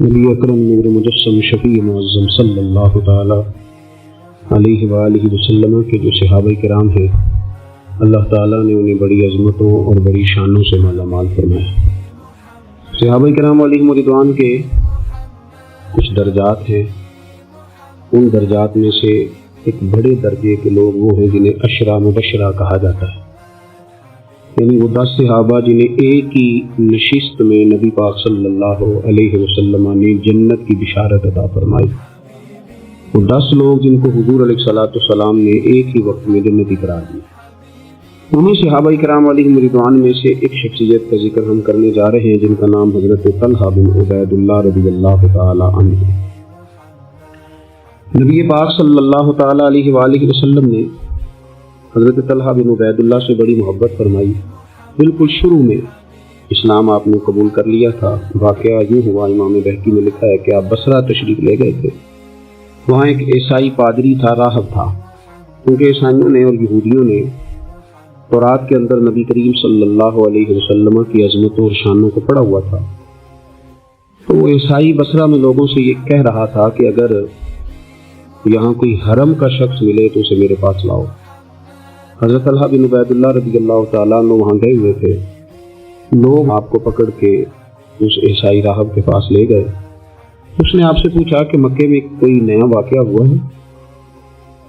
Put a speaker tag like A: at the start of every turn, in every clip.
A: نبی اکرم نور مجسم شفیع معظم صلی اللہ تعالی علیہ وآلہ وسلم کے جو صحابہ کرام ہیں، اللہ تعالیٰ نے انہیں بڑی عظمتوں اور بڑی شانوں سے مالا مال فرمایا۔ صحابہ کرام علیہم رضوان کے کچھ درجات ہیں، ان درجات میں سے ایک بڑے درجے کے لوگ وہ ہیں جنہیں عشرہ مبشرہ کہا جاتا ہے، یعنی وہ 10 صحابہ جنہیں ایک ہی نشست میں نبی پاک صلی اللہ علیہ وسلم نے جنت کی بشارت عطا فرمائی۔ وہ 10 لوگ جن کو حضور علیہ الصلوۃ والسلام نے ایک ہی وقت میں جنتی قرار دیا۔ انہیں صحابہ کرام علیہم رضوان میں سے ایک شخصیت کا ذکر ہم کرنے جا رہے ہیں جن کا نام حضرت طلحہ بن عبید اللہ رضی اللہ تعالی عنہ۔ نبی پاک صلی اللہ تعالی علیہ وآلہ وسلم نے حضرت طلحہ بن عبید اللہ سے بڑی محبت فرمائی۔ بالکل شروع میں اسلام آپ نے قبول کر لیا تھا۔ واقعہ یوں ہوا، امام بہقی نے لکھا ہے کہ آپ بصرہ تشریف لے گئے تھے۔ وہاں ایک عیسائی پادری تھا، راہب تھا، کیونکہ عیسائیوں نے اور یہودیوں نے تورات کے اندر نبی کریم صلی اللہ علیہ وسلم کی عظمتوں اور شانوں کو پڑھا ہوا تھا۔ تو وہ عیسائی بصرہ میں لوگوں سے یہ کہہ رہا تھا کہ اگر یہاں کوئی حرم کا شخص ملے تو اسے میرے پاس لاؤ۔ حضرت طلحہ بن عبید اللہ رضی اللہ تعالیٰ عنہ وہاں گئے ہوئے تھے۔ لوگ آپ کو پکڑ کے اس عیسائی راہب کے پاس لے گئے۔ اس نے آپ سے پوچھا کہ مکے میں کوئی نیا واقعہ ہوا ہے،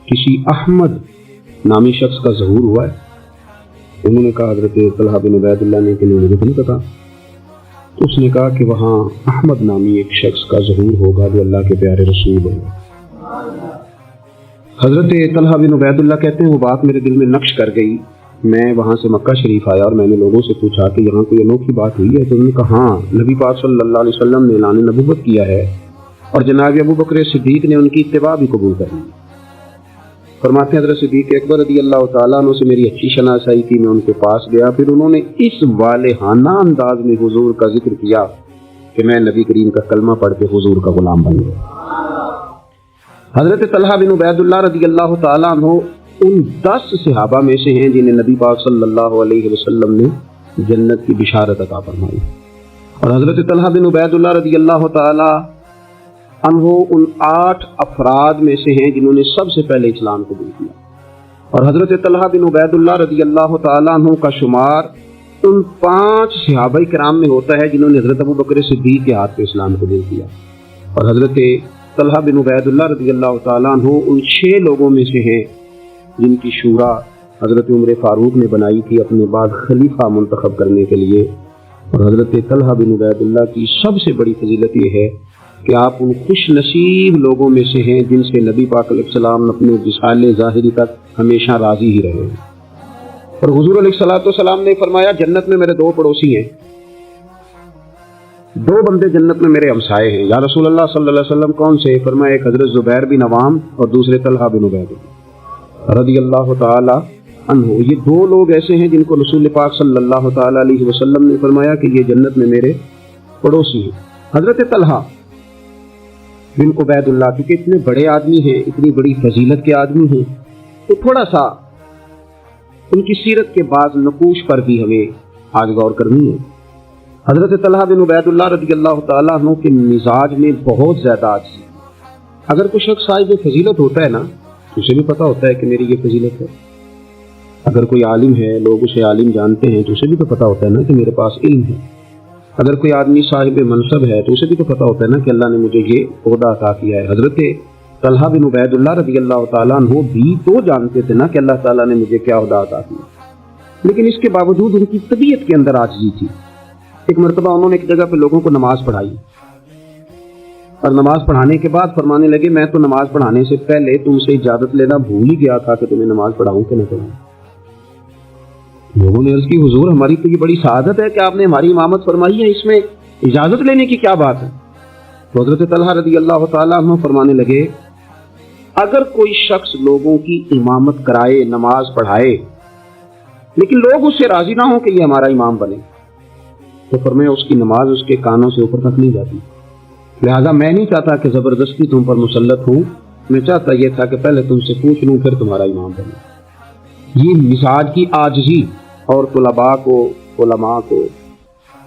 A: کسی احمد نامی شخص کا ظہور ہوا ہے؟ انہوں نے کہا حضرت طلحہ بن عبید اللہ نے کہ مجھے نہیں پتا۔ تو اس نے کہا کہ وہاں احمد نامی ایک شخص کا ظہور ہوگا جو اللہ کے پیارے رسول ہوگا۔ حضرت طلحہ بن عبید اللہ کہتے ہیں وہ بات میرے دل میں نقش کر گئی۔ میں وہاں سے مکہ شریف آیا اور میں نے لوگوں سے پوچھا کہ یہاں کوئی انوکھی بات ہوئی ہے؟ تو انہوں نے کہا ہاں، نبی پاک صلی اللہ علیہ وسلم نے اعلان نبوت کیا ہے اور جناب ابو بکر صدیق نے ان کی اتباع بھی قبول کر لی۔ فرماتے ہیں حضرت صدیق اکبر رضی اللہ تعالیٰ عنہ سے میری اچھی شناسائی تھی، میں ان کے پاس گیا، پھر انہوں نے اس والہانہ انداز میں حضور کا ذکر کیا کہ میں نبی کریم کا کلمہ پڑھ کے حضور کا غلام بن گیا۔ حضرت طلحہ بن عبید اللہ رضی اللہ تعالیٰ عنہ ان 10 صحابہ میں سے ہیں جنہیں نبی پاک صلی اللہ علیہ وسلم نے جنت کی بشارت عطا فرمائی، اور حضرت طلحہ بن عبید اللہ رضی اللہ تعالیٰ عنہ ان 8 افراد میں سے ہیں جنہوں نے سب سے پہلے اسلام قبول کیا، اور حضرت طلحہ بن عبید اللہ رضی اللہ تعالیٰ عنہ کا شمار ان 5 صحابہ کرام میں ہوتا ہے جنہوں نے حضرت ابو بکر صدیق کے ہاتھ پہ اسلام قبول کیا، اور حضرت طلحہ بن عبید اللہ رضی اللہ تعالیٰ عنہ ان 6 لوگوں میں سے ہیں جن کی شورا حضرت عمر فاروق نے بنائی تھی اپنے بعد خلیفہ منتخب کرنے کے لیے۔ اور حضرت طلحہ بن عبید اللہ کی سب سے بڑی فضیلت یہ ہے کہ آپ ان خوش نصیب لوگوں میں سے ہیں جن سے نبی پاک علیہ السلام اپنے وصال ظاہری تک ہمیشہ راضی ہی رہے۔ اور حضور علیہ الصلوۃ والسلام نے فرمایا جنت میں میرے 2 پڑوسی ہیں، 2 بندے جنت میں میرے ہمسائے ہیں۔ یا رسول اللہ صلی اللہ علیہ وسلم کون سے؟ فرمایا ایک حضرت زبیر بن عوام اور دوسرے طلحہ بن عبید اللہ رضی اللہ تعالی عنہ۔ یہ 2 لوگ ایسے ہیں جن کو رسول پاک صلی اللہ تعالی علیہ وسلم نے فرمایا کہ یہ جنت میں میرے پڑوسی ہیں۔ حضرت طلحہ بن عبید اللہ کیونکہ اتنے بڑے آدمی ہیں، اتنی بڑی فضیلت کے آدمی ہیں، تو تھوڑا سا ان کی سیرت کے بعض نقوش پر بھی ہمیں آج غور کرنی ہے۔ حضرت طلحہ بن عبید اللہ رضی اللہ تعالیٰ عنہ کے مزاج میں بہت زیادہ عاجزی۔ اگر کوئی شخص صاحب فضیلت ہوتا ہے نا تو اسے بھی پتہ ہوتا ہے کہ میری یہ فضیلت ہے۔ اگر کوئی عالم ہے، لوگ اسے عالم جانتے ہیں، تو اسے بھی تو پتہ ہوتا ہے نا کہ میرے پاس علم ہے۔ اگر کوئی آدمی صاحب منصب ہے تو اسے بھی تو پتہ ہوتا ہے نا کہ اللہ نے مجھے یہ عہدہ عطا کیا ہے۔ حضرت طلحہ بن عبید اللہ رضی اللہ تعالیٰ عنہ بھی تو جانتے تھے نا کہ اللہ تعالیٰ نے مجھے کیا عہدہ عطا کیا، لیکن اس کے باوجود ان کی طبیعت کے اندر عاجزی تھی۔ ایک مرتبہ انہوں نے ایک جگہ پہ لوگوں کو نماز پڑھائی، اور نماز پڑھانے کے بعد فرمانے لگے میں تو نماز پڑھانے سے پہلے تم سے اجازت لینا بھول ہی گیا تھا کہ تمہیں نماز پڑھاؤں کہ نہ پڑھاؤں۔ لوگوں نے عرض کی حضور ہماری تو یہ بڑی سعادت ہے کہ آپ نے ہماری امامت فرمائی ہے، اس میں اجازت لینے کی کیا بات ہے؟ تو حضرت طلحہ رضی اللہ تعالیٰ عنہ فرمانے لگے اگر کوئی شخص لوگوں کی امامت کرائے، نماز پڑھائے، لیکن لوگ اس سے راضی نہ ہوں کہ یہ ہمارا امام بنے، تو فرمایا اس کی نماز اس کے کانوں سے اوپر تک نہیں جاتی۔ لہذا میں نہیں چاہتا کہ زبردستی تم پر مسلط ہوں، میں چاہتا یہ تھا کہ پہلے تم سے پوچھ لوں پھر تمہارا امام بنوں۔ یہ مزاج کی عاجزی، اور طلباء کو، علماء کو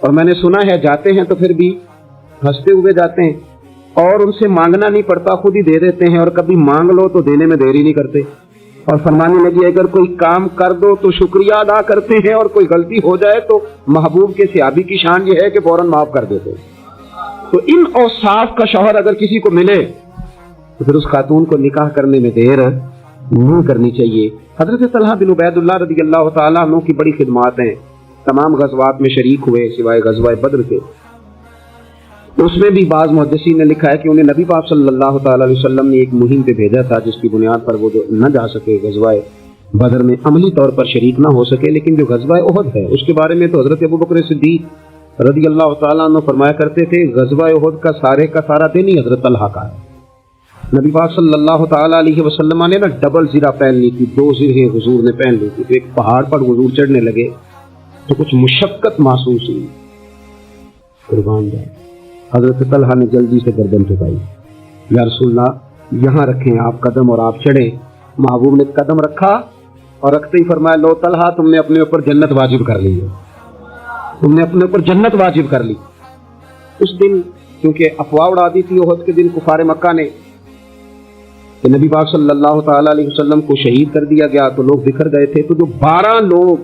A: اور میں نے سنا ہے جاتے ہیں تو پھر بھی ہنستے ہوئے جاتے ہیں اور ان سے مانگنا نہیں پڑتا، خود ہی دے دیتے ہیں، اور کبھی مانگ لو تو دینے میں دیری نہیں کرتے، اور فرمانے لگی اگر کوئی کام کر دو تو شکریہ ادا کرتے ہیں، اور کوئی غلطی ہو جائے تو محبوب کے صحابی کی شان یہ ہے کہ فوراً معاف کر دیتے ہیں۔ تو ان اوصاف کا شوہر اگر کسی کو ملے تو پھر اس خاتون کو نکاح کرنے میں دیر نہیں کرنی چاہیے۔ حضرت طلحہ بن عبید اللہ رضی اللہ تعالیٰ عنہ کی بڑی خدمات ہیں، تمام غزوات میں شریک ہوئے سوائے غزوہ بدر کے۔ اس میں بھی بعض محدثین نے لکھا ہے کہ انہیں نبی پاک صلی اللہ تعالیٰ علیہ وسلم نے ایک مہم پہ بھیجا تھا جس کی بنیاد پر وہ نہ جا سکے غزوہ بدر میں، عملی طور پر شریک نہ ہو سکے، لیکن جو غزوہ احد ہے اس کے بارے میں تو حضرت ابوبکر صدیق رضی اللہ تعالیٰ عنہ فرمایا کرتے تھے غزوہ احد کا سارا دن ہی حضرت طلحہ کا ہے۔ نبی پاک صلی اللہ تعالیٰ علیہ وسلم نے نا ڈبل زرہ پہن لی تھی، 2 زرہیں حضور نے پہن لی تھی، تو ایک پہاڑ پر حضور چڑھنے لگے تو کچھ مشقت محسوس ہوئی، قربان جائے۔ حضرت طلحہ نے جلدی سے گردن جھکائی، یا رسول اللہ یہاں رکھیں آپ قدم اور آپ چڑھیں۔ محبوب نے قدم رکھا اور رکھتے ہی فرمایا لو طلحہ تم نے اپنے اوپر جنت واجب کر لی ہے، تم نے اپنے اوپر جنت واجب کر لی۔ اس دن کیونکہ افواہ اڑا دی تھی احد کے دن کفار مکہ نے کہ نبی پاک صلی اللہ تعالیٰ علیہ وسلم کو شہید کر دیا گیا، تو لوگ بکھر گئے تھے، تو جو 12 لوگ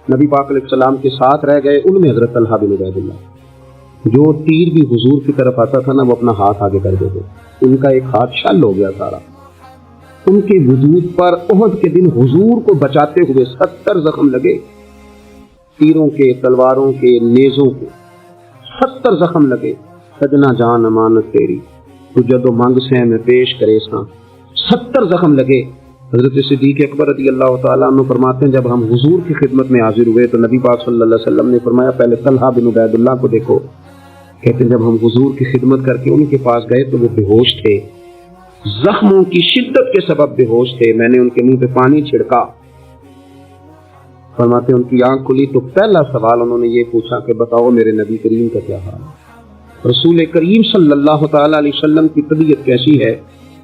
A: نبی پاک علیہ السلام کے ساتھ رہ گئے ان میں حضرت طلحہ بن عبید اللہ، جو تیر بھی حضور کی طرف آتا تھا نا وہ اپنا ہاتھ آگے کر دیتے، ان کا ایک ہاتھ شل ہو گیا سارا۔ ان کے وجود پر احد کے دن حضور کو بچاتے ہوئے 70 زخم لگے، تیروں کے، تلواروں کے، نیزوں کے 70 زخم لگے۔ سجنا جان امانت تیری تو جدو منگ سے میں پیش کرے ساں، 70 زخم لگے۔ حضرت صدیق اکبر رضی اللہ تعالیٰ عنہ فرماتے ہیں جب ہم حضور کی خدمت میں حاضر ہوئے تو نبی پاک صلی اللہ علیہ وسلم نے فرمایا پہلے طلحہ بن عبید اللہ کو دیکھو۔ کہتے ہیں جب ہم حضور کی خدمت کر کے ان کے پاس گئے تو وہ بے ہوش تھے، زخموں کی شدت کے سبب بے ہوش تھے، میں نے ان کے منہ پہ پانی چھڑکا۔ فرماتے ہیں ان کی آنکھ کھلی تو پہلا سوال انہوں نے یہ پوچھا کہ بتاؤ میرے نبی کریم کا کیا حال ہے، رسول کریم صلی اللہ تعالیٰ علیہ وسلم کی طبیعت کیسی ہے،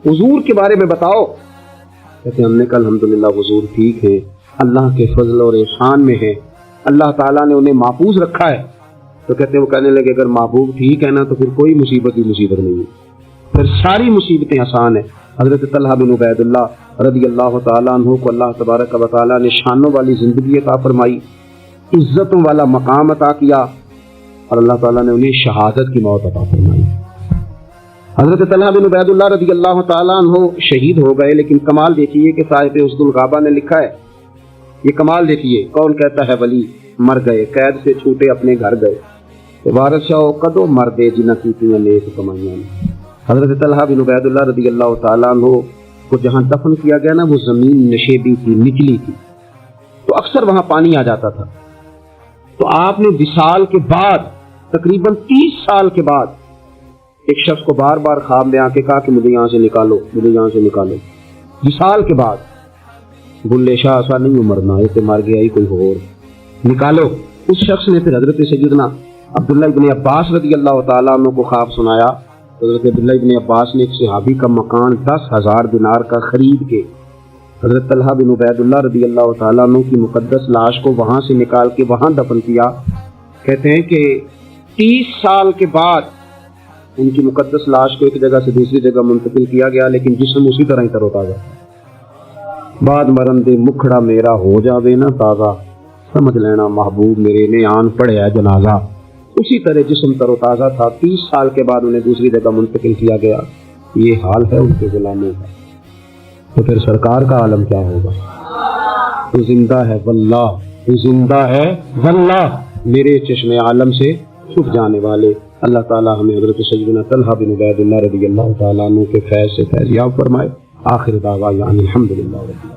A: حضور کے بارے میں بتاؤ۔ کہتے ہیں ہم نے کہا الحمدللہ حضور ٹھیک ہے، اللہ کے فضل اور احسان میں ہے، اللہ تعالیٰ نے انہیں محفوظ رکھا ہے۔ تو کہتے ہیں وہ کہنے لگے اگر محبوب ٹھیک ہے نا تو پھر کوئی مصیبت ہی مصیبت نہیں ہے، پھر ساری مصیبتیں آسان ہیں۔ حضرت طلحہ بن عبید اللہ رضی اللہ تعالیٰ عنہ کو اللہ تبارک و تعالیٰ نے شانوں والی زندگی عطا فرمائی، عزتوں والا مقام عطا کیا، اور اللہ تعالیٰ نے انہیں شہادت کی موت عطا فرمائی۔ حضرت طلحہ بن عبید اللہ رضی اللہ تعالیٰ عنہ شہید ہو گئے، لیکن کمال دیکھیے کہ صاحب اسد الغابہ نے لکھا ہے، یہ کمال دیکھیے، کون کہتا ہے ولی مر گئے قید سے چھوٹے اپنے گھر گئے، وارث شاہ کدو مردے جنہ کیتیاں نیک کمائیاں۔ حضرت طلحہ بن عبید اللہ رضی اللہ تعالیٰ عنہ کو جہاں دفن کیا گیا نا وہ زمین نشیبی تھی، نچلی تھی، تو اکثر وہاں پانی آ جاتا تھا۔ تو آپ نے وصال کے بعد تقریباً 30 سال کے بعد ایک شخص کو بار بار خواب میں آ کے کہا کہ مجھے یہاں سے نکالو، مجھے یہاں سے نکالو، وصال کے بعد۔ بلے شاہ ایسا نہیں مرنا، یہ تو مر گیا ہی کوئی اور، نکالو۔ اس شخص نے پھر حضرت سیدنا عبداللہ ابن عباس رضی اللہ تعالیٰ عنہ کو خواب سنایا۔ حضرت عبداللہ ابن عباس نے ایک صحابی کا مکان 10,000 دینار کا خرید کے حضرت طلحہ بن عبید اللہ رضی اللہ تعالیٰ عنہ کی مقدس لاش کو وہاں سے نکال کے وہاں دفن کیا۔ کہتے ہیں کہ 30 سال کے بعد ان کی مقدس لاش کو ایک جگہ سے دوسری جگہ منتقل کیا گیا، لیکن جسم اسی طرح ہی تر و تازہ۔ بعد مرن دے مکھڑا میرا ہو جاوے نا تازہ، سمجھ لینا محبوب میرے نے آن پڑھیا جنازہ۔ اسی طرح جسم تر و تازہ تھا، 30 سال کے بعد انہیں دوسری جگہ منتقل کیا گیا۔ یہ حال ہے ان کے غلاموں کا، تو پھر سرکار کا عالم کیا ہوگا؟ تو زندہ ہے واللہ، تو زندہ ہے واللہ، میرے چشم عالم سے چھپ جانے والے۔ اللہ تعالی ہمیں حضرت سیدنا طلحہ بن عبید اللہ رضی اللہ تعالیٰ عنہ کے فیض سے فیض یاب فرمائے۔ آخر دعوانا الحمدللہ۔